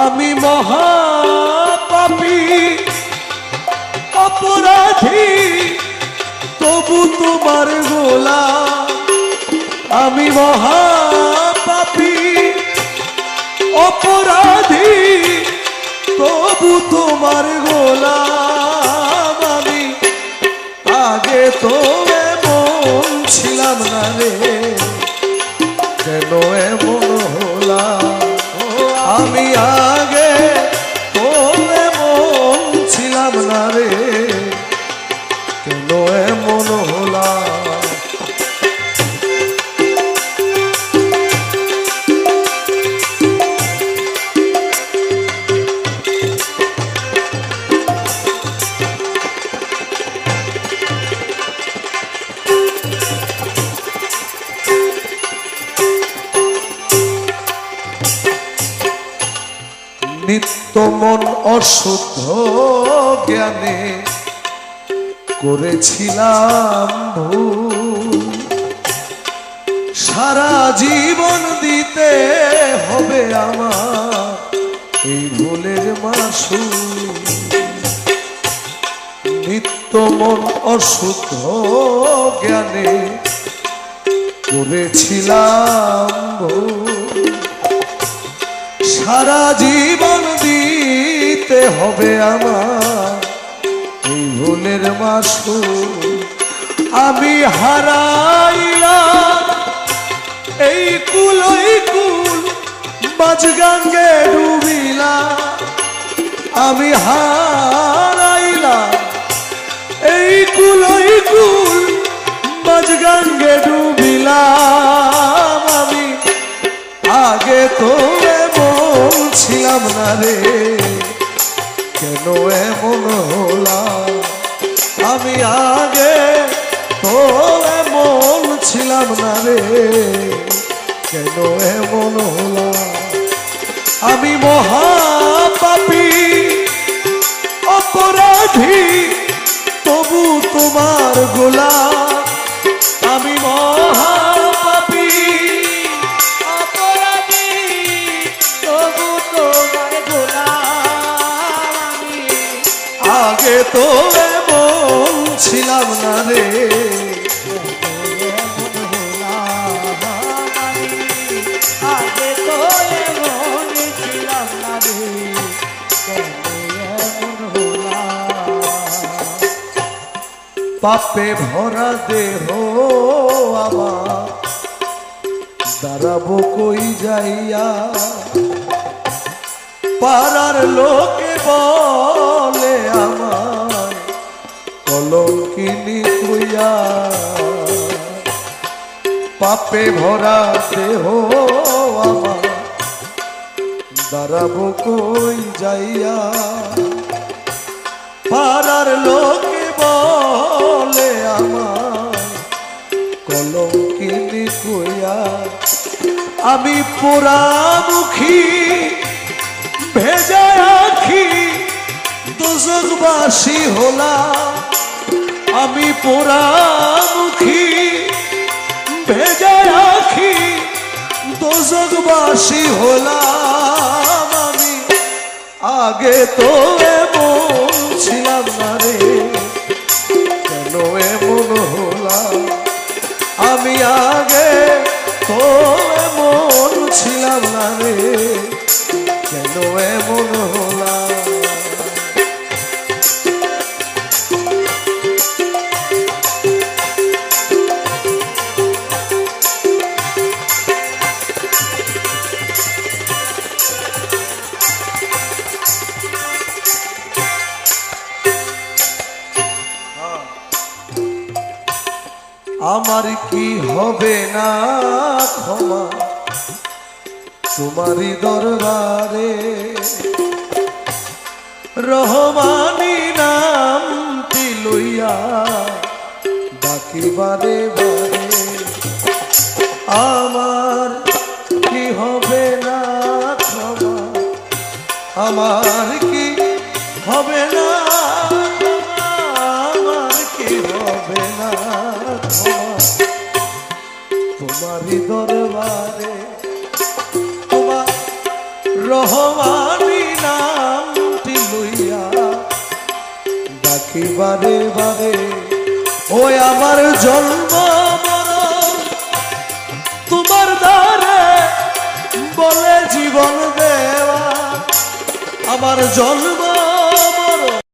আমি মহাপাপী অপরাধী, তবু তোমার গোলাম। আমি মহাপাপী অপরাধী, তবু তোমার গোলাম। আমি আগে তো এমন ছিলাম না রে, কেন এমন হলাম? আমি আগে তো এমন ছিলাম না রে, কেন এমন হলাম? নিত্য মন অশুদ্ধ জ্ঞানে করেছিলাম ভুল, সারা জীবন দিতে হবে আমার এই ভুলের মাসুল। নিত্য মন অশুদ্ধ জ্ঞানে করেছিলাম ভুল, সারা জীবন দিতে হবে আমার এই ভুলের মাসুল। আমি হারাইলাম এই কুল ওই কুল, মাঝগঙ্গে ডুবিলাম। আমি হারাইলাম এই কুল ওই কুল, মাঝগঙ্গে ডুবিলাম। আমি আগে তো এমন ছিলাম না রে, কেন এমন হলাম? আমি আগে তো এমন ছিলাম না রে, কেন এমন হলাম? আমি মহাপাপী অপরাধী, তবু তোমার গোলাম। আমি মহাপাপী অপরাধী, তবু তোমার গোলাম। আগে তো এমন ছিলাম না রে, আগে তো এমন ছিলাম না রে, পাপে ভরা দেহ আমার দাঁড়াবো কই যাইয়া? পাড়ার লোকে বলে আমার কলঙ্কিনী কইয়া। পাপে ভরা দেহ আমার দাঁড়াবো কই যাইয়া? পাড়ার লোকে বলে আমার কলঙ্কিনী কইয়া। আমি পোড়ামুখী ভেজা আখি দোজখবাসী হলাম। আমি পোড়ামুখী ভেজা আখি দোজখবাসী হলাম। আমি আগে তো এমন ছিলাম না রে, কেন এমন হলাম? আমি আগে তো এমন ছিলাম না রে, কেন এমন হলাম? আমার কি হবে না ক্ষমা তোমারই দরবারে? রহমানি নামটি লইয়া ডাকি বারে বারে। আমার কি হবে না ক্ষমা, আমার কি হবে না, আমার কি হবে না ক্ষমা তোমারই দরবারে। তোমার রহমান কি বারে বারে ওই আমার জন্ম মরণ তোমার দ্বারে বলে জীবন দেওয়া আমার জন্ম